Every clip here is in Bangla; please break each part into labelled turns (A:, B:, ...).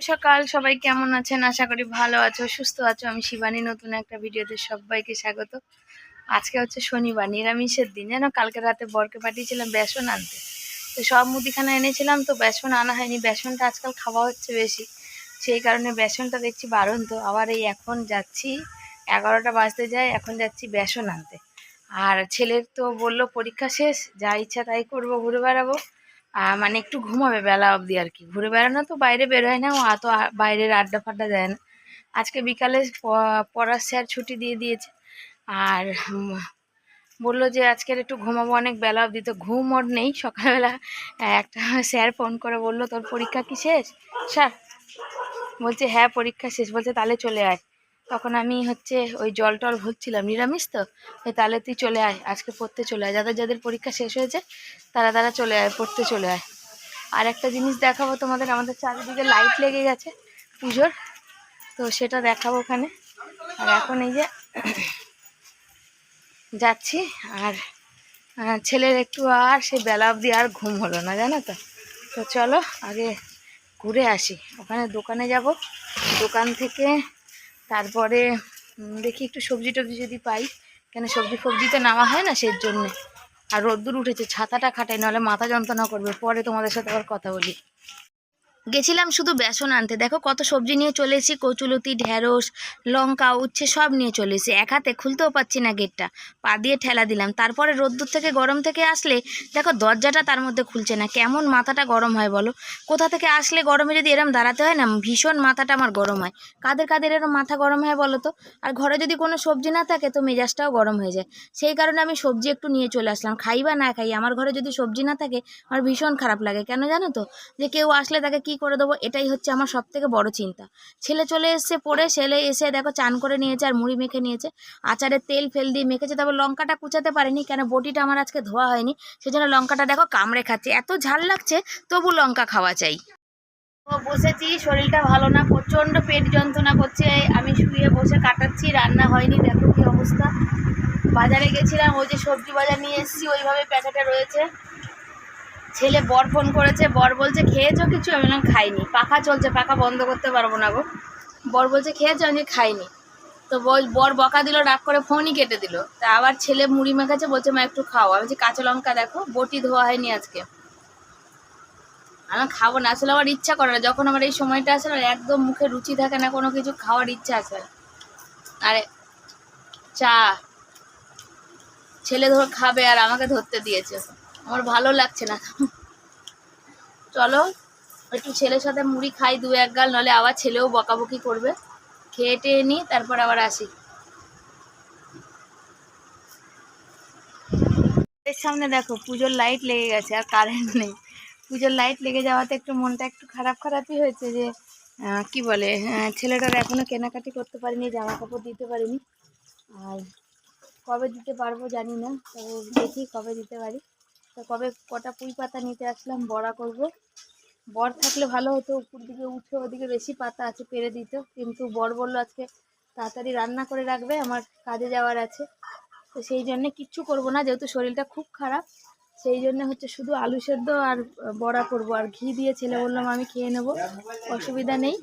A: সকাল সবাই কেমন আছেন? আশা করি ভালো আছো, সুস্থ আছো। আমি শিবানী, নতুন একটা ভিডিওতে সবাইকে স্বাগত। আজকে হচ্ছে শনিবার, নিরামিষের দিন। জানো, কালকে রাতে বরকে পাঠিয়েছিলাম বেসন আনতে, তো সব মুদিখানা এনেছিলাম, তো বেসন আনা হয়নি। বেসনটা আজকাল খাওয়া হচ্ছে বেশি, সেই কারণে বেসনটা দেখছি বারণ। তো আবার এই এখন যাচ্ছি, 11টা বাজতে যায়, এখন যাচ্ছি বেসন আনতে। আর ছেলের তো বললো পরীক্ষা শেষ, যা ইচ্ছা তাই করবো, ঘুরে বেড়াবো। মানে একটু ঘুমাবে বেলা অবধি আর কি। ঘুরে বেড়ানো তো বাইরে বেরোয় না, ও অত বাইরের আড্ডা ফাড্ডা দেয় না। আজকে বিকালে পড়ার স্যার ছুটি দিয়ে দিয়েছে, আর বললো যে আজকের একটু ঘুমাবো, অনেক বেলা অবধি। তো ঘুম ওর নেই। সকালবেলা একটা স্যার ফোন করে বললো, তোর পরীক্ষা কি শেষ? স্যার বলছে হ্যাঁ পরীক্ষা শেষ। বলছে তাহলে চলে আয়। তখন আমি হচ্ছে ওই জল টল ভরছিলাম, নিরামিষ তো, তাহলে তুই চলে আয়, আজকে পড়তে চলে আয়। যাদের যাদের পরীক্ষা শেষ হয়েছে তারা তারা চলে আয়, পড়তে চলে আয়। আর একটা জিনিস দেখাবো তোমাদের, আমাদের চারিদিকে লাইট লেগে গেছে পুজোর, তো সেটা দেখাবো ওখানে। আর এখন এই যে যাচ্ছি। আর ছেলের একটু আর সেই বেলা অবধি আর ঘুম হলো না, জানো তো। তো চলো আগে ঘুরে আসি। ওখানে দোকানে যাব, দোকান থেকে তারপরে দেখি একটু সবজি টবজি যদি পাই, কেন সবজি ফবজি তো নেওয়া হয় না, সেই জন্যে। আর রোদ্দুর উঠেছে, ছাতাটা খাটাই, নাহলে মাথা যন্ত্রণা করবে। পরে তোমাদের সাথে আবার কথা বলি। গেছিলাম শুধু বেসন আনতে, দেখো কত সবজি নিয়ে চলে এসেছি। কচুলতি, ঢেঁড়স, লঙ্কা, উচ্ছে সব নিয়ে চলে এসেছি। এক হাতে খুলতেও পাচ্ছি না গেটটা, পা দিয়ে ঠেলা দিলাম। তারপরে রোদ্দুর থেকে গরম থেকে আসলে দেখো দরজাটা তার মধ্যে খুলছে না। কেমন মাথাটা গরম হয় বলো। কোথা থেকে আসলে গরমে যদি এরম দাঁড়াতে হয় না, ভীষণ মাথাটা আমার গরম হয়। কাদের কাদের এরম মাথা গরম হয় বলো তো। আর ঘরে যদি কোনো সবজি না থাকে তো মেজাজটাও গরম হয়ে যায়। সেই কারণে আমি সবজি একটু নিয়ে চলে আসলাম। খাই বা না খাই, আমার ঘরে যদি সবজি না থাকে আমার ভীষণ খারাপ লাগে। কেন জানো তো, যে কেউ আসলে তাকে কি করে দেবো, এটাই হচ্ছে আমার সব থেকে বড় চিন্তা। ছেলে চলে এসছে পড়ে, ছেলে এসে দেখো চান করে নিয়েছে আর মুড়ি মেখে নিয়েছে, আচারের তেল ফেল দিয়ে মেখেছে। তারপর লঙ্কাটা কুচাতে পারিনি, কেন বটিটা আমার আজকে ধোয়া হয়নি, সেজন্য লঙ্কাটা দেখো কামড়ে খাচ্ছে। এত ঝাল লাগছে, তবু লঙ্কা খাওয়া চাই। বসেছি, শরীরটা ভালো না, প্রচণ্ড পেট যন্ত্রণা করছে। আমি শুয়ে বসে কাটাচ্ছি, রান্না হয়নি, দেখো কি অবস্থা। বাজারে গেছিলাম, ওই যে সবজি বাজার নিয়ে এসেছি, ওইভাবে প্যাকেটে রয়েছে। ছেলে বর ফোন করেছে, বর বলছে খেয়েছো কিছু? আমি বললাম খাইনি, পাখা চলছে, পাখা বন্ধ করতে পারবো না গো। বর বলছে খেয়েছো? আমি খাইনি। তো বর বকা দিল, রাগ করে ফোনই কেটে দিল। তা আবার ছেলে মুড়ি মেখেছে, বলছে মা একটু খাও। আমি বলছি কাঁচা লঙ্কা দেখো, বটি ধোয়া হয়নি আজকে, আমি খাবো না। আসলে আমার ইচ্ছা করে না, যখন আমার এই সময়টা আসে না, একদম মুখে রুচি থাকে না, কোনো কিছু খাওয়ার ইচ্ছা আসে না। আরে চা ছেলে ধর খাবে, আর আমাকে ধরতে দিয়েছে, আমার ভালো লাগছে না। চলো একটু ছেলের সাথে মুড়ি খাই, দু এক গাল, নাহলে আবার ছেলেও বকাবকি করবে। খেয়ে টেয়ে নিই, তারপর আবার আসি। এর সামনে দেখো পুজোর লাইট লেগে গেছে, আর কারেন্ট নেই। পুজোর লাইট লেগে যাওয়াতে একটু মনটা একটু খারাপই হয়েছে, যে কি বলে, ছেলেটার এখনো কেনাকাটি করতে পারিনি, জামা কাপড় দিতে পারিনি। আর কবে দিতে পারবো জানি না, তো দেখি কবে দিতে পারি। তো কবে কটা পুঁই পাতা নিতে আসলাম, বড়া করব। বর থাকলে ভালো হতো, উপর দিকে উঠে ওদিকে বেশি পাতা আছে, পেরে দিত। কিন্তু বর বললো আজকে তাড়াতাড়ি রান্না করে রাখবে, আমার কাজে যাওয়ার আছে। তো সেই জন্যে কিচ্ছু করবো না, যেহেতু শরীরটা খুব খারাপ। সেই জন্য হচ্ছে শুধু আলু সেদ্ধ আর বড়া করব, আর ঘি দিয়ে ছেলে বললাম আমি খেয়ে নেবো, অসুবিধা নেই।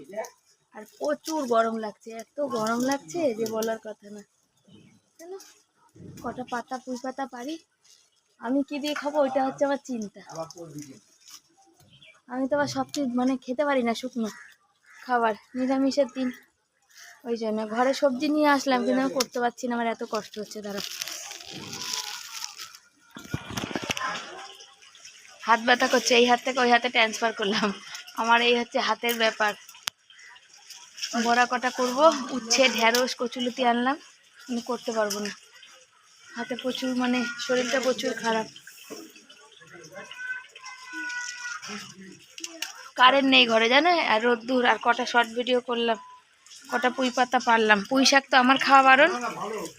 A: আর প্রচুর গরম লাগছে, এত গরম লাগছে যে বলার কথা না। চলো কটা পাতা পুঁই পাতা পারি, আমি কি দিয়ে খাবো ওইটা হচ্ছে আমার চিন্তা। আমি তো আবার সব কিছু মানে খেতে পারি না শুকনো খাবার, নিরামিষের দিন। ওই জন্য ঘরে সবজি নিয়ে আসলাম, কিন্তু আমি করতে পারছি না, আমার এত কষ্ট হচ্ছে। দাঁড়া, হাত ব্যথা করছে, এই হাত থেকে ওই হাতে ট্রান্সফার করলাম। আমার এই হচ্ছে হাতের ব্যাপার। বড়া কটা করব, উচ্ছে ঢেঁড়স কচুলতি আনলাম, আমি করতে পারবো না, হাতে প্রচুর মানে শরীরটা প্রচুর খারাপ। কারেন্ট নেই ঘরে জানো, আর রোদ্দুর, আর কটা শর্ট ভিডিও করলাম, কটা পুঁই পাতা পারলাম। পুঁই শাক তো আমার খাওয়া বারণ,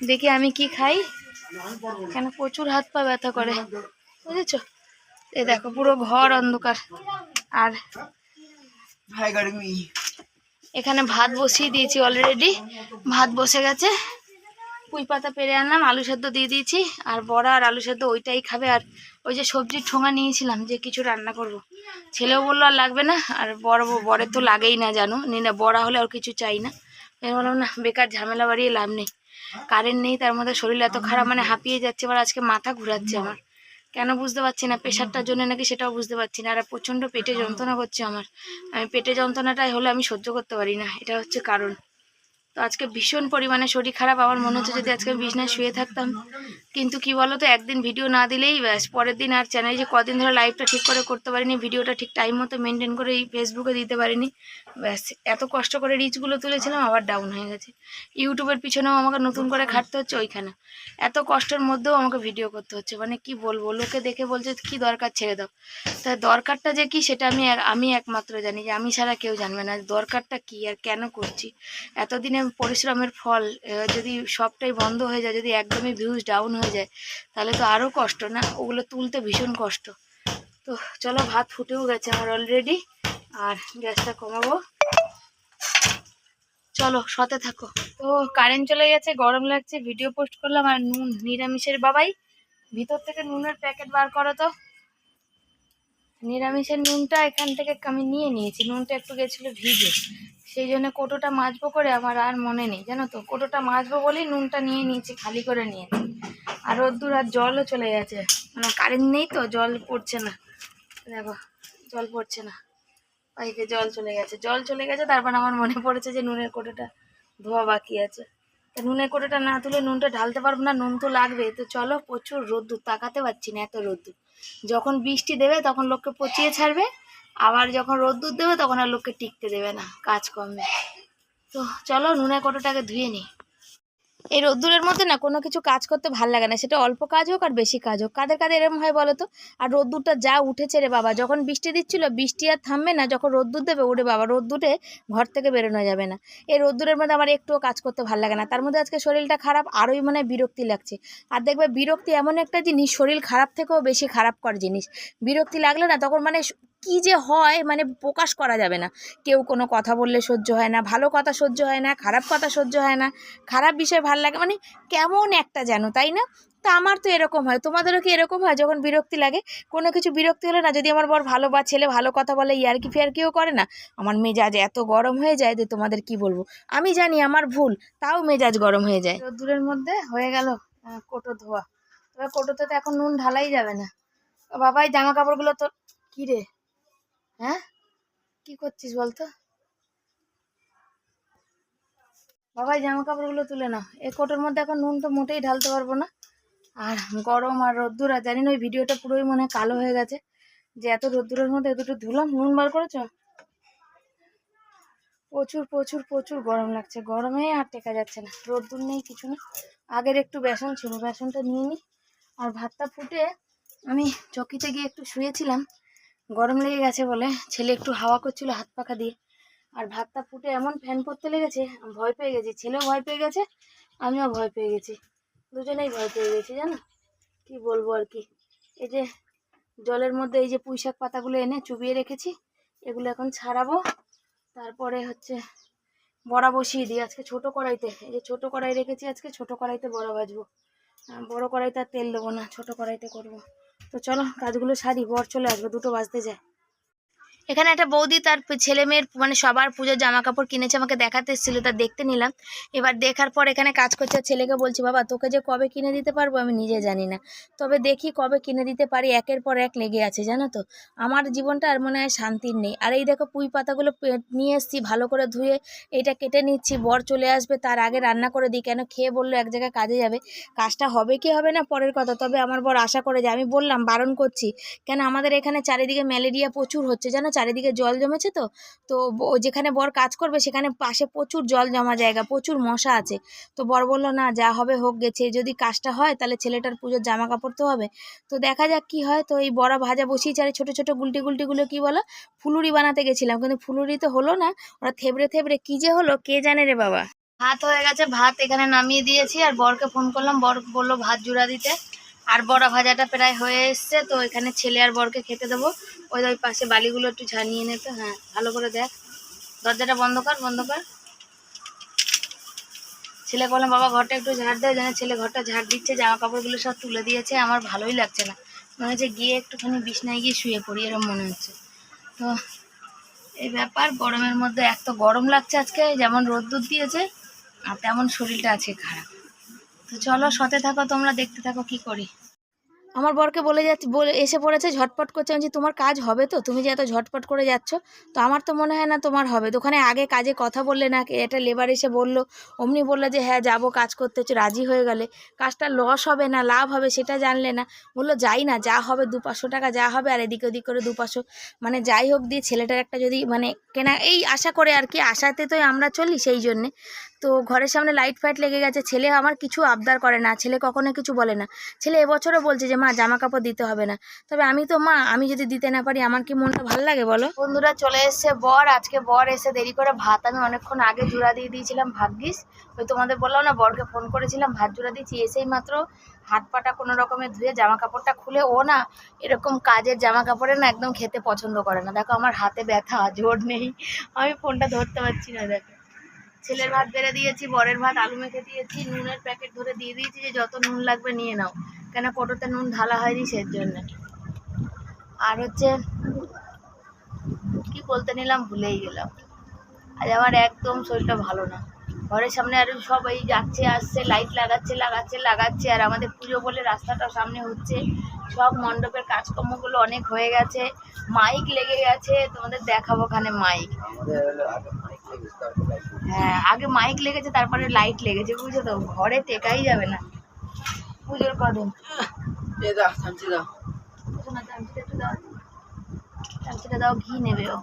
A: দেখি আমি কি খাই, কেন প্রচুর হাত পা ব্যথা করে, বুঝেছো। এই দেখো পুরো ঘর অন্ধকার। আর এখানে ভাত বসিয়ে দিয়েছি অলরেডি, ভাত বসে গেছে। পুঁই পাতা পেরে আনলাম, আলু সেদ্ধ দিয়ে দিয়েছি, আর বড়া আর আলু সেদ্ধ ওইটাই খাবে। আর ওই যে সবজির ঠোঙা নিয়েছিলাম যে কিছু রান্না করব, ছেলেও বললো আর লাগবে না, আর বরের তো লাগেই না জানো, না বড়া হলে আর কিছু চাই না। আমি বললাম না, বেকার ঝামেলা বাড়িয়ে লাভ নেই। কারেন্ট নেই, তার মধ্যে শরীর এত খারাপ, মানে হাঁপিয়ে যাচ্ছে, এবার আজকে মাথা ঘুরাচ্ছে আমার, কেন বুঝতে পারছি না, প্রেশারটার জন্য নাকি সেটাও বুঝতে পারছি না। আর প্রচণ্ড পেটে যন্ত্রণা করছে আমার, আমি পেটে যন্ত্রণাটাই হলে আমি সহ্য করতে পারি না, এটা হচ্ছে কারণ। তো আজকে ভীষণ পরিমাণে শরীর খারাপ, আমার মনে হচ্ছে যদি আজকে বিছনায় শুয়ে থাকতাম। কিন্তু কি বলো তো, একদিন ভিডিও না দিলেই ব্যাস, পরের দিন আর চ্যানেলে যে কদিন ধরে লাইভটা ঠিক করে করতে পারিনি, ভিডিওটা ঠিক টাইম মতো মেনটেন করে এই ফেসবুকে দিতে পারিনি, ব্যাস এত কষ্ট করে রিচগুলো তুলেছিলাম আবার ডাউন হয়ে গেছে। ইউটিউবের পিছনেও আমাকে নতুন করে খাটতে হচ্ছে, ওইখানে এত কষ্টের মধ্যেও আমাকে ভিডিও করতে হচ্ছে, মানে কি বলবো, লোকে দেখে বলছে কি দরকার ছেড়ে দাও। তাই দরকারটা যে কি সেটা আমি একমাত্র জানি, যে আমি ছাড়া কেউ জানবে না দরকারটা কি আর কেন করছি। এতদিনে পরিশ্রমের ফল যদি সবটাই বন্ধ হয়ে যায়, যদি একদমই ভিউজ ডাউন হয়ে যায়, তাহলে তো আরও কষ্ট না, ওগুলো তুলতে ভীষণ কষ্ট। তো চলো, ভাত ফুটেও গেছে আমার অলরেডি, আর গ্যাসটা কমাবো, চলো সাথে থাকো। তো কারেন্ট চলে গেছে, গরম লাগছে, ভিডিও পোস্ট করলাম। আর নুন নিরামিষের বাবাই, ভিতর থেকে নুনের প্যাকেট বার করো তো। নিরামিষের নুনটা এখান থেকে আমি নিয়ে নিয়েছি, নুনটা একটু গেছিলো ভিজে, সেই জন্য কোটোটা মাজবো করে আমার আর মনে নেই জানো তো, কোটোটা মাজবো বলেই নুনটা নিয়ে নিয়েছি, খালি করে নিয়েছি। আর রোদ্দুর আর জলও চলে গেছে, মানে কারেন্ট নেই তো জল পড়ছে না, দেখো জল পড়ছে না, পাইপে জল চলে গেছে। তারপর আমার মনে পড়েছে যে নুনের কোটোটা ধোয়া বাকি আছে, তা নুনের কোটোটা না তুলে নুনটা ঢালতে পারবো না, নুন তো লাগবে। তো চলো, প্রচুর রোদ্দুর, তাকাতে পারছি না এত রোদ্দুর, যখন বৃষ্টি দেবে তখন লোককে পচিয়ে ছাড়বে, আবার যখন রোদ্দুর দেবে তখন আর লোককে টিকতে দেবে না, কাজ কমবে। তো চলো নুনের কোটোটাকে ধুয়ে নিই। এই রোদ্দুরের মধ্যে না কোনো কিছু কাজ করতে ভাল লাগে না, সেটা অল্প কাজ হোক আর বেশি কাজ হোক, কাদের কাদের এরকম হয় বলো তো। আর রোদ্দুরটা যা উঠেছে রে বাবা, যখন বৃষ্টি দিচ্ছিল বৃষ্টি আর থামবে না, যখন রোদ্দুর দেবে ওরে বাবা, রোদ্দুরে ঘর থেকে বেরোনো যাবে না। এই রোদ্দুরের মধ্যে আমার একটুও কাজ করতে ভাল লাগে না, তার মধ্যে আজকে শরীরটা খারাপ, আরোই মানে বিরক্তি লাগছে। আর দেখবে বিরক্তি এমন একটা জিনিস, শরীর খারাপ থেকেও বেশি খারাপ কর জিনিস। বিরক্তি লাগলে না তখন মানে কি যে হয়, মানে প্রকাশ করা যাবে না। কেউ কোনো কথা বললে সহ্য হয় না, ভালো কথা সহ্য হয় না, খারাপ কথা সহ্য হয় না, খারাপ বিষয় ভাল লাগে, মানে কেমন একটা যেন, তাই না? তা আমার তো এরকম হয়, তোমাদেরও কি এরকম হয় যখন বিরক্তি লাগে? কোনো কিছু বিরক্তি হলে না, যদি আমার বর ভালো বা ছেলে ভালো কথা বলে, ইয়ার্কি ফিয়ার্কিও করে না, আমার মেজাজ এত গরম হয়ে যায় যে তোমাদের কি বলবো। আমি জানি আমার ভুল, তাও মেজাজ গরম হয়ে যায়। রোদ্দুরের মধ্যে হয়ে গেল কোটো ধোয়া, তবে কোটোতে তো এখন নুন ঢালাই যাবে না। বাবাই জামা কাপড়গুলো তো, কি রে, হ্যাঁ কি করছিস বলতো বাবাই, জামা কাপড়গুলো তুলে নাও, এই কোটোর মধ্যে এখন নুন তো মোটেই ঢালতে পারবো না। আর গরম আর রোদ্দুর, আর জানি না ওই ভিডিওটা পুরোই মনে হয় কালো হয়ে গেছে, যে এত রোদ্দুরের মধ্যে দুটো ধুলাম। নুন বার করেছ? প্রচুর প্রচুর প্রচুর গরম লাগছে, গরমে আর টেকা যাচ্ছে না, রোদ্দুর নেই কিছু না। আগের একটু বেসন ছিল, বেসনটা নিয়ে নিই। আর ভাতটা ফুটে আমি চকিতে গিয়ে একটু শুয়েছিলাম, গরম লেগে গেছে বলে, ছেলে একটু হাওয়া করছিল হাত পাখা দিয়ে। আর ভাতটা ফুটে এমন ফ্যান পড়তে লেগেছে, ভয় পেয়ে গেছি, ছেলেও ভয় পেয়ে গেছে, আমিও ভয় পেয়ে গেছি, দুজনেই ভয় পেয়ে গেছি জানো, কি বলবো আর কি। এই যে জলের মধ্যে এই যে পুঁইশাক পাতাগুলো এনে চুবিয়ে রেখেছি, এগুলো এখন ছাড়াবো। তারপরে হচ্ছে বড়া বসিয়ে দিই আজকে ছোট কড়াইতে, এই যে ছোট কড়াই রেখেছি, আজকে ছোট কড়াইতে বড়া ভাজবো, বড় কড়াইতে আর তেল দেবো না, ছোট কড়াইতে করবো। তো চলো কাজগুলো সারি, বর চলে আসবে, 2টো বাজতে যায়। এখানে একটা বৌদি তার ছেলে মেয়ের মানে সবার পুজোর জামা কাপড় কিনেছে, আমাকে দেখাতে এসেছিলো, তা দেখতে নিলাম। এবার দেখার পর এখানে কাজ করছে, ছেলেকে বলছি বাবা তোকে যে কবে কিনে দিতে পারবো আমি নিজে জানি না, তবে দেখি কবে কিনে দিতে পারি, একের পর এক লেগে আছে জানো তো, আমার জীবনটা আর মনে হয় শান্তির নেই। আর এই দেখো পুঁই পাতাগুলো নিয়ে এসেছি, ভালো করে ধুয়ে এইটা কেটে নিচ্ছি, বর চলে আসবে তার আগে রান্না করে দিই, কেন খেয়ে বললো এক জায়গায় কাজে যাবে, কাজটা হবে কি হবে না পরের কথা, তবে আমার বর আশা করে যে, আমি বললাম বারণ করছি, কেন আমাদের এখানে চারিদিকে ম্যালেরিয়া প্রচুর হচ্ছে জানো, চারিদিকে জল জমেছে, তো তো যেখানে বর কাজ করবে সেখানে পাশে প্রচুর জল জমা জায়গা, প্রচুর মশা আছে। তো বর বললো না যা হবে হোক গেছে, যদি কাজটা হয় তাহলে ছেলেটার পুজোর জামা কাপড় তো হবে, তো দেখা যাক কি হয়। তো এই বড়া ভাজা বসিয়েছি, আর ছোটো ছোটো গুলটিগুলো কি বলো, ফুলুরি বানাতে গেছিলাম, কিন্তু ফুলুরি তো হলো না, ওরা থেবড়ে থেবড়ে কি যে হলো কে জানে রে বাবা। ভাত হয়ে গেছে, ভাত এখানে নামিয়ে দিয়েছি, আর বরকে ফোন করলাম, বর বললো ভাত জুড়া দিতে। আর বড়া ভাজাটা প্রায় হয়ে এসছে, তো এখানে ছেলে আর বরকে খেতে দেবো। ওই পাশে বালিগুলো একটু ঝানিয়ে নিতে, হ্যাঁ ভালো করে দেখ, দরজাটা বন্ধ কর, ছেলে বললাম বাবা ঘরটা একটু ঝাড় দেয়, যেন ছেলে ঘরটা ঝাড় দিচ্ছে, জামা কাপড়গুলো সব তুলে দিয়েছে। আমার ভালোই লাগছে না, মনে হচ্ছে গিয়ে একটুখানি বিছনায় গিয়ে শুয়ে পড়ি এরকম মনে হচ্ছে। তো এই ব্যাপার, গরমের মধ্যে এক তো গরম লাগছে আজকে, যেমন রোদ্দুর দিয়েছে, আর তেমন শরীরটা আজকে খারাপ। তো চলো সাথে থাকো, তোমরা দেখতে থাকো কি করি। আমার বরকে বলে এসে পড়েছে, ঝটপট করছে। আমি বলছি তোমার কাজ হবে তো, তুমি যে এত ঝটপট করে যাচ্ছ, তো আমার তো মনে হয় না তোমার হবে। তো ওখানে আগে কাজে কথা বললে না, এটা লেবার এসে বললো, অমনি বললো যে হ্যাঁ যাবো, কাজ করতে হচ্ছে, রাজি হয়ে গেলে কাজটা লস হবে না লাভ হবে সেটা জানলে না, বললো যাই না, যা হবে 200-500 টাকা যা হবে, আর এদিক ওদিক করে 200 মানে যাই হোক দিয়ে ছেলেটার একটা যদি মানে কেনা, এই আশা করে আর কি, আশাতে তো আমরা চলি সেই জন্যে। তো ঘরের সামনে লাইট ফাইট লেগে গেছে। ছেলে আমার কিছু আবদার করে না, ছেলে কখনো কিছু বলে না। ছেলে এবছরও বলছে যে মা জামা কাপড় দিতে হবে না, তবে আমি তো মা, আমি যদি দিতে না পারি আমার কি মনটা ভালো লাগে বলো। বন্ধুরা চলে এসছে বর, আজকে বর এসে দেরি করে, ভাত আমি অনেকক্ষণ আগে জোড়া দিয়ে দিয়েছিলাম, ভাগ্যিস ওই তোমাদের বললাম না বরকে ফোন করেছিলাম, ভাত জোড়া দিয়েছি, এসেই মাত্র হাত পাটা কোনো রকমের ধুয়ে জামা কাপড়টা খুলে, ও না এরকম কাজের জামা কাপড়ে না একদম খেতে পছন্দ করে না। দেখো আমার হাতে ব্যথা, জোর নেই, আমি ফোনটা ধরতে পারছি না। দেখো ছেলের ভাত বেড়ে দিয়েছি, বরের ভাত আলু মেখে দিয়েছি, নুনের প্যাকেট ধরে দিয়ে দিয়েছি যে যত নুন লাগবে নিয়ে নাও, কেন কোটোতে নুন ঢালা হয়নি সেই জন্য। আর হচ্ছে কি বলতে নিলাম ভুলেই গেলাম, আজ আমার একদম শরীরটা ভালো না। ঘরের সামনে আর সবাই যাচ্ছে আসছে, লাইট লাগাচ্ছে, আর আমাদের পুজো বলে রাস্তাটাও সামনে হচ্ছে, সব মণ্ডপের কাজকর্মগুলো অনেক হয়ে গেছে, মাইক লেগে গেছে, তোমাদের দেখাবো ওখানে মাইক। হ্যাঁ আগে মাইক লেগেছে, তারপরে লাইট লেগেছে, বুঝছো তো, ঘরে টেকাই যাবে না পুজোর কদিন। চামচিটা দাও, ঘি নেবে ও,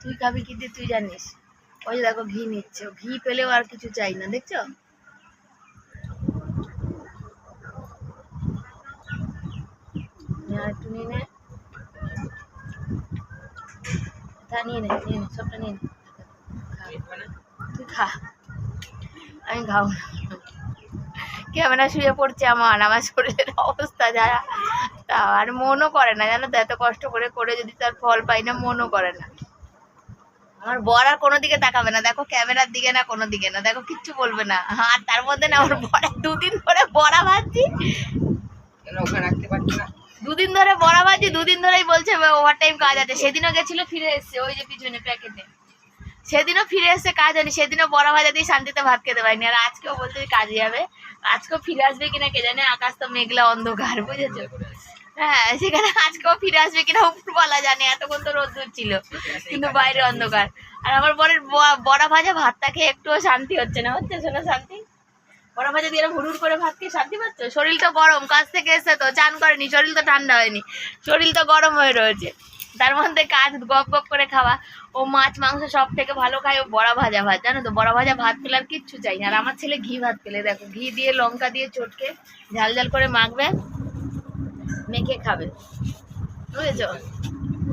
A: তুই খাবি কি দিয়ে তুই জানিস। ওই যে দেখো ঘি নিচ্ছে, ঘি পেলেও আর কিছু চাই না, দেখছো। একটু নিয়ে নে, নিয়ে নে সবটা নিয়ে নে, তুই খা, আমি খাও না। ক্যামেরা শুয়ে পড়ছে, আমার শরীরের অবস্থা যারা, তা আর মনও করে না জানো তো, এত কষ্ট করে করে যদি তার ফল পাই না, মনও করে না। আমার বর আর কোনো দিকে তাকাবে না, দেখো ক্যামেরার দিকে না, কোনো দিকে না, দেখো কিচ্ছু বলবে না। আর তার মধ্যে না ওর বড়া 2 দিন ধরে বড়া ভাজছি, 2 দিন ধরে বড়া ভাজছি, 2 দিন ধরেই বলছে ওভার টাইম কাজ আছে। সেদিনও গেছিল, ফিরে এসছে, ওই যে পিছনে প্যাকেটে, সেদিনও ফিরে এসছে কাজ হয়নি, সেদিনও বড়া ভাজা দিয়ে শান্তিতে ভাত খেতে পারিনি। আর আজকেও বলতে কাজে যাবে, আজকেও ফিরে আসবে কিনা কে জানে, আকাশ তো মেঘলা অন্ধকার, বুঝেছো। হ্যাঁ সেখানে আজকেও ফিরে আসবে কিনা উপরওয়ালা জানে, এতক্ষণ তো রোদ্দুর ছিল কিন্তু বাইরে অন্ধকার। আর আমার বরের বড়া ভাজা ভাতটা খেয়ে একটুও শান্তি হচ্ছে না, হচ্ছে শোনা শান্তি, বড়া ভাজা দিয়ে হুড়ুর করে ভাত খেয়ে শান্তি পাচ্ছ। শরীর তো গরম, কাজ থেকে এসে তো চান করেনি, শরীর তো ঠান্ডা হয়নি, শরীর তো গরম হয়ে রয়েছে, তার মধ্যে কাজ গপ গপ করে খাওয়া। ও মাছ মাংস সব থেকে ভালো খায়, ও বড়া ভাজা ভাত, জানো তো, বড়া ভাজা ভাত পেলে আর কিচ্ছু চাই না। আর আমার ছেলে ঘি ভাত পেলে, দেখো ঘি দিয়ে লঙ্কা দিয়ে চটকে ঝাল ঝাল করে মাখবে, মেখে খাবে, বুঝেছ।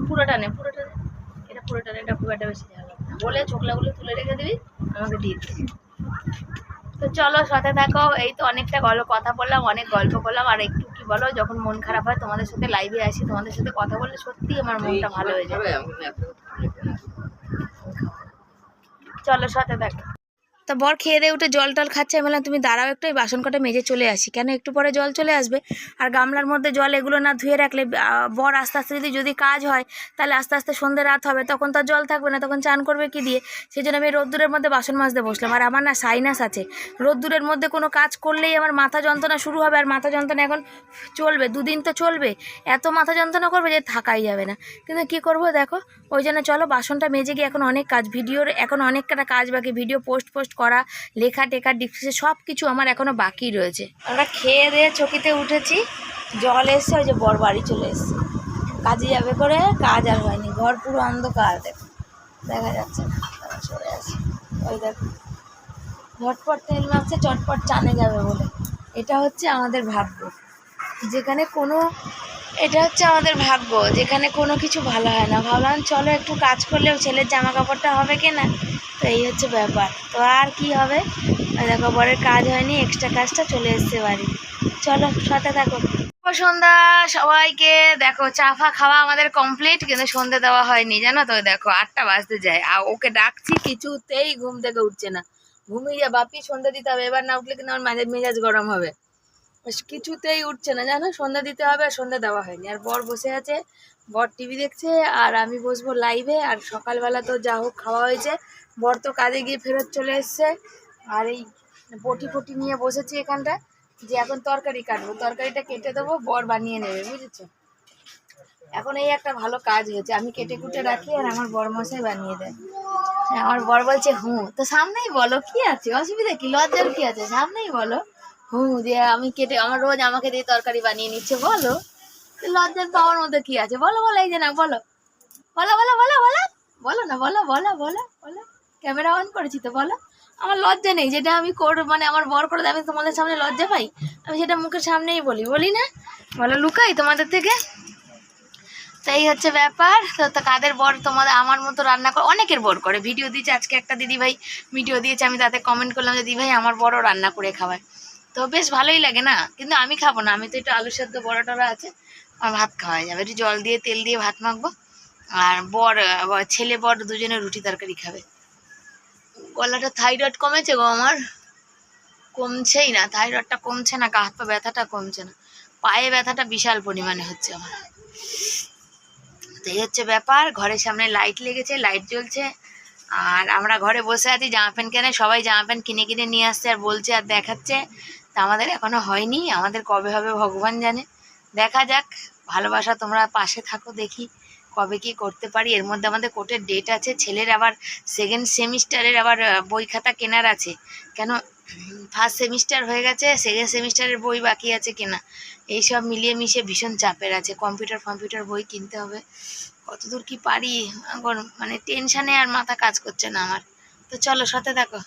A: পুরোটা নে, এটা পুরোটা নে, এটা খুব একটা বেশি ঝাল হবে না, বলে ছোকলাগুলো তুলে রেখে দিবি, আমাকে দিয়ে দিবি। তো চলো সাথে থাকো, এই তো অনেকটা কথা বললাম, অনেক গল্প করলাম। আর একটু কি বলো, যখন মন খারাপ হয় তোমাদের সাথে লাইভে আসি, তোমাদের সাথে কথা বললে সত্যি আমার মনটা ভালো হয়ে যাবে। চলো সাথে থাকো। তা বর খেয়ে দিয়ে উঠে জল টল খাচ্ছে, আমি বললাম তুমি দাঁড়াও একটু, এই বাসন কটা মেজে চলে আসি, কেন একটু পরে জল চলে আসবে, আর গামলার মধ্যে জল এগুলো না ধুয়ে রাখলে বর আস্তে আস্তে যদি কাজ হয়, তাহলে আস্তে আস্তে সন্ধ্যে রাত হবে, তখন তো জল থাকবে না, তখন চান করবে কি দিয়ে। সেই জন্য আমি রোদ্দুরের মধ্যে বাসন মাজতে বসলাম। আর আমার না সাইনাস আছে, রোদ্দুরের মধ্যে কোনো কাজ করলেই আমার মাথা যন্ত্রণা শুরু হবে, আর মাথা যন্ত্রণা এখন চলবে 2 দিন তো চলবে, এত মাথা যন্ত্রণা করবে যে থাকাই যাবে না। কিন্তু কি করব দেখো, ওই জন্য চলো বাসনটা মেজে গিয়ে, এখন অনেক কাজ, ভিডিওর এখন অনেকটা কাজ বাকি, ভিডিও পোস্ট করা, লেখা টেকা ডিসক্রিপশন সব কিছু আমার এখনও বাকি রয়েছে। আমরা খেয়ে দিয়ে চকিতে উঠেছি, জল এসছে, ওই যে বর বাড়ি চলে এসছে, কাজে যাবে করে, কাজ আর হয়নি, ঘর পুরো অন্ধকার, দেখো দেখা যাচ্ছে না, চলে আসে, ওই দেখো ঝটপট তেল মাখছে, চটপট চানে যাবে বলে। এটা হচ্ছে আমাদের ভাগ্য, যেখানে কোনো, এটা হচ্ছে আমাদের ভাগ্য, যেখানে কোনো কিছু ভালো হয় না। ভাবলাম চলো একটু কাজ করলেও ছেলের জামা কাপড়টা হবে কিনা, তো এই হচ্ছে ব্যাপার। তো আর কি হবে, দেখো বরের কাজ হয়নি, এক্সট্রা কাজটা চলে এসছে বাড়ি। চলো সাথে থাকো। সন্ধ্যা সবাইকে। দেখো চা ফা খাওয়া আমাদের কমপ্লিট, কিন্তু সন্ধ্যে দেওয়া হয়নি জানো তো। দেখো 8টা বাজতে যায় আর ওকে ডাকছি কিছুতেই ঘুম থেকে উঠছে না। ঘুমিয়ে যা বাপি, সন্ধ্যা দিতে হবে, এবার না উঠলে কিন্তু আমার মেজাজ গরম হবে। কিছুতেই উঠছে না জানো, সন্ধ্যা দিতে হবে আর সন্ধ্যা দেওয়া হয়নি। আর বর বসে আছে, বর টিভি দেখছে আর আমি বসবো লাইভে। আর সকালবেলা তো যা হোক খাওয়া হয়েছে, বর তো কাজে গিয়ে ফেরত চলে এসছে। আর এই বটি ফটি নিয়ে বসেছি এখানটা, যে এখন তরকারি কাটবো, তরকারিটা কেটে দেবো, বর বানিয়ে নেবে, বুঝেছো। এখন এই একটা ভালো কাজ হয়েছে, আমি কেটে কুটে রাখি আর আমার বর মশাই বানিয়ে দেয়। আমার বর বলছে তো সামনেই বলো, কি আছে অসুবিধা, কি লজ্জার কি আছে, সামনেই বলো। যে আমি কেটে, আমার রোজ আমাকে দিয়ে তরকারি বানিয়ে নিচ্ছে, বলো লজ্জার পাওয়ার মধ্যে কি আছে, বলো বলো, এই যে না বলো, বলো বলো বলো বলো, বলো না, বলো বলো বলো বলো, ক্যামেরা অন করেছি তো, বলো। আমার লজ্জা নেই, যেটা আমি মানে আমার বর করে দেয়, আমি তোমাদের সামনে লজ্জা পাই, আমি সেটা মুখের সামনেই বলি না, বলো লুকাই তোমাদের থেকে। তাই হচ্ছে ব্যাপার। তো কাদের বর তোমাদের আমার মতো রান্না করে, অনেকের বর করে, ভিডিও দিয়েছে, আজকে একটা দিদিভাই ভিডিও দিয়েছে, আমি তাতে কমেন্ট করলাম যে দিদিভাই আমার বড় রান্না করে খাওয়ায়, তো বেশ ভালোই লাগে না, কিন্তু আমি খাবো না, আমি তো একটু আলু সেদ্ধ বড়া টড়া আছে, আমার ভাত খাওয়া যাবে, একটু জল দিয়ে তেল দিয়ে ভাত মাখবো। আর ছেলে বর দুজনে রুটি তরকারি খাবে। গলাটা থাইরয়েড কমেছে গো আমার, কমছেই না, থাইরয়েডটা কমছে না, গা হাত পা ব্যথাটা কমছে না, পায়ে ব্যথাটা বিশাল পরিমাণে হচ্ছে আমার। তো এই হচ্ছে ব্যাপার। ঘরের সামনে লাইট লেগেছে, লাইট জ্বলছে, আর আমরা ঘরে বসে আছি, জামা প্যান্ট কেনে, সবাই জামা প্যান্ট কিনে কিনে নিয়ে আসছে আর বলছে আর দেখাচ্ছে। তা আমাদের এখনো হয়নি, আমাদের কবে হবে ভগবান জানে, দেখা যাক। ভালোবাসা, তোমরা পাশে থাকো, দেখি কবে কি করতে পারি। এর মধ্যে আমাদের কোর্টের ডেট আছে, ছেলের আবার সেকেন্ড সেমিস্টারের আবার বই খাতা কেনার আছে। কেন, ফার্স্ট সেমিস্টার হয়ে গেছে, সেকেন্ড সেমিস্টারের বই বাকি আছে কেনা, এইসব মিলিয়ে মিশিয়ে ভীষণ চাপের আছে। কম্পিউটার বই কিনতে হবে, কতদূর কি পারি এখন, মানে টেনশানে আর মাথা কাজ করছে না আমার। তো চলো সাথে থাকো।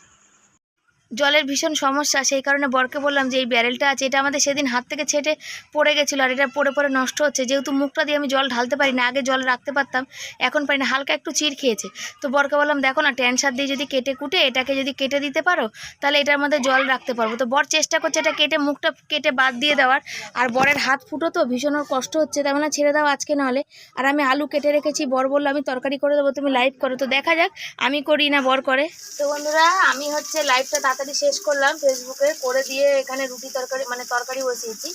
A: জলের ভীষণ সমস্যা, সেই কারণে বরকে বললাম যে এই ব্যারেলটা আছে, এটা আমাদের সেদিন হাত থেকে ছেটে পড়ে গেছিলো, আর এটা পড়ে পড়ে নষ্ট হচ্ছে, যেহেতু মুখটা দিয়ে আমি জল ঢালতে পারি না, আগে জল রাখতে পারতাম, এখন পারি না, হালকা একটু চির খেয়েছে। তো বরকে বললাম দেখো না, ট্যানসার দিয়ে যদি কেটে কুটে এটাকে যদি কেটে দিতে পারো, তাহলে এটার মধ্যে জল রাখতে পারবো। তো বর চেষ্টা করছে এটা কেটে, মুখটা কেটে বাদ দিয়ে দেওয়ার, আর বরের হাত ফুটো তো ভীষণ ওর কষ্ট হচ্ছে, তার মানে ছেড়ে দাও আজকে নাহলে। আর আমি আলু কেটে রেখেছি, বর বললো আমি তরকারি করে দেবো, তুমি লাইভ করো, তো দেখা যাক আমি করি না বর করে। তো বন্ধুরা, আমি হচ্ছে লাইভটা তাড়াতাড়ি শেষ করলাম, ফেসবুকে করে দিয়ে এখানে রুটি তরকারি মানে তরকারি বসিয়েছি।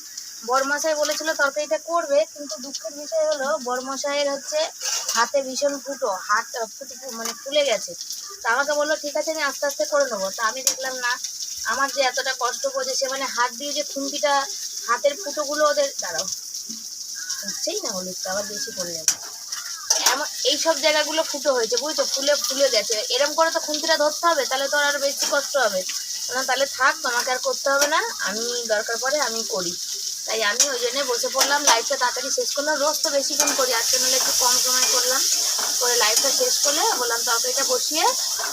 A: বরমশাই বলেছিল তরকারিটা করবে, কিন্তু দুঃখের বিষয় হলো বরমশাইয়ের হচ্ছে হাতে ভীষণ ফুটো, হাত মানে ফুলে গেছে। তা আমাকে বললো ঠিক আছে আমি আস্তে আস্তে করে নেবো। তা আমি দেখলাম না, আমার যে এতটা কষ্ট করছে, সে মানে হাত দিয়ে যে খুন্তিটা, হাতের ফুটোগুলো ওদের, দাঁড়াও হচ্ছেই না, হলুদটা আবার বেশি পড়ে যাবে, এমন এইসব জায়গাগুলো ফুটো হয়েছে, বুঝছো, ফুলে গেছে। এরম করে তো খুন্তিটা ধরতে হবে, তাহলে তো আরো বেশি কষ্ট হবে না, তাহলে থাক, আমাকে আর করতে হবে না, আমি দরকার পড়ে আমি করি। তাই আমি ওই জন্য বসে পড়লাম, লাইভটা তাড়াতাড়ি শেষ করলাম। রোজ তো বেশিক্ষণ করি, আজকে নাহলে একটু কম সময় করলাম, করে লাইভটা শেষ করলে বললাম তরকারিটা বসিয়ে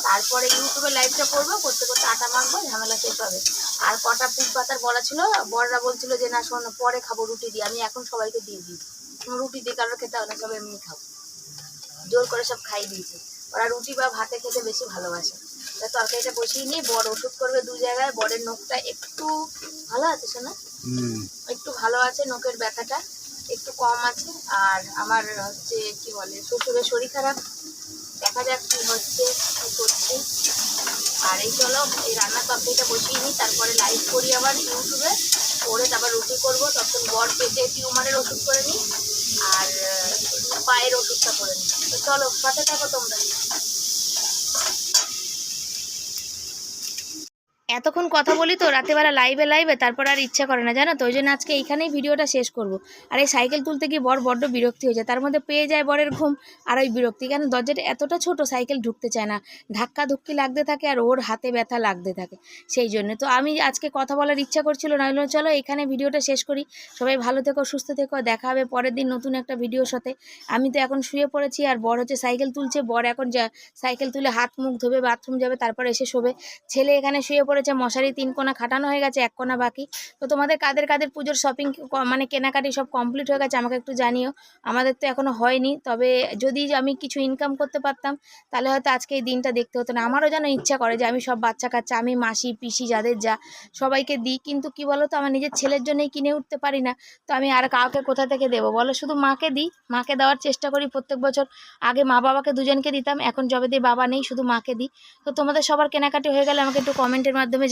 A: তারপরে ইউটিউবে লাইভটা করবো, করতে করতে আটা মাখবো, ঝামেলা শেষ হবে। আর কটা পুক পাতার বড়া ছিল, বড়রা বলছিল যে না শোনো পরে খাবো রুটি দিয়ে, আমি এখন সবাইকে দিয়ে দিই, রুটি দিয়ে কারোর খেতে হবে না, সব এমনি খাবো, জোর করে সব খাই দিয়েছি। ওরা রুটি বা ভাতে খেতে বেশি ভালোবাসে। তা তরকারিটা বসিয়ে নিয়ে বর ওষুধ করবে 2 জায়গায়, বরের নখটা একটু ভালো আছে শোনা, একটু ভালো আছে, নখের ব্যথাটা একটু কম আছে। আর আমার হচ্ছে কি বলে শ্বশুরের শরীর খারাপ, দেখা যাক কি হচ্ছে, কি করছি। আর এই চলো এই রান্নার তরকারিটা বসিয়ে নিই, তারপরে লাইভ করি আবার ইউটিউবে, করে তারপর রুটি করবো। তখন বর পেটে টিউমারের ওষুধ করে নিই, আর পায়ের ওষুধটা করে নিই। তো চলো সাথে থাকো তোমরা। এতক্ষণ কথা বলি তো রাতেবেলা লাইভে, তারপর আর ইচ্ছা করে না জানো তো, ওই জন্য আজকে এইখানেই ভিডিওটা শেষ করব। আর এই সাইকেল তুলতে গিয়ে বর বড্ড বিরক্তি হয়ে যায়, তার মধ্যে পেয়ে যায় বরের ঘুম আর ওই বিরক্তি, কেন দরজাটা এতটা ছোট, সাইকেল ঢুকতে চায় না, ধাক্কা ধুক্কি লাগতে থাকে আর ওর হাতে ব্যথা লাগতে থাকে, সেই জন্য। তো আমি আজকে কথা বলার ইচ্ছা করছিল না, হলো চলো এখানে ভিডিওটা শেষ করি। সবাই ভালো থেকো, সুস্থ থেকো, দেখা হবে পরের দিন নতুন একটা ভিডিওর সাথে। আমি তো এখন শুয়ে পড়েছি, আর বর হচ্ছে সাইকেল তুলছে, বর এখন সাইকেল তুলে হাত মুখ ধোবে, বাথরুম যাবে, তারপর এসে শোবে। ছেলে এখানে শুয়ে পড়ে পড়েছে, মশারি 3 কোণা খাটানো হয়ে গেছে, 1 কোণা বাকি। তো তোমাদের কাদের কাদের পুজোর শপিং মানে কেনাকাটি সব কমপ্লিট হয়ে গেছে আমাকে একটু জানিও। আমাদের তো এখনও হয়নি, তবে যদি আমি কিছু ইনকাম করতে পারতাম তাহলে হয়তো আজকে এই দিনটা দেখতে হতো না। আমারও যেন ইচ্ছা করে যে আমি সব বাচ্চা কাচ্চা, আমি মাসি পিসি যাদের যা সবাইকে দিই, কিন্তু কি বলো তো, আমার নিজের ছেলের জন্যই কিনে উঠতে পারি না। তো আমি আর কাউকে কোথা থেকে দেবো বলো, শুধু মাকে দিই, মাকে দেওয়ার চেষ্টা করি প্রত্যেক বছর। আগে মা বাবাকে দুজনকে দিতাম, এখন যবে দিয়ে বাবা নেই শুধু মাকে দিই। তো তোমাদের সবার কেনাকাটি হয়ে গেলে আমাকে একটু কমেন্টের মাধ্যমে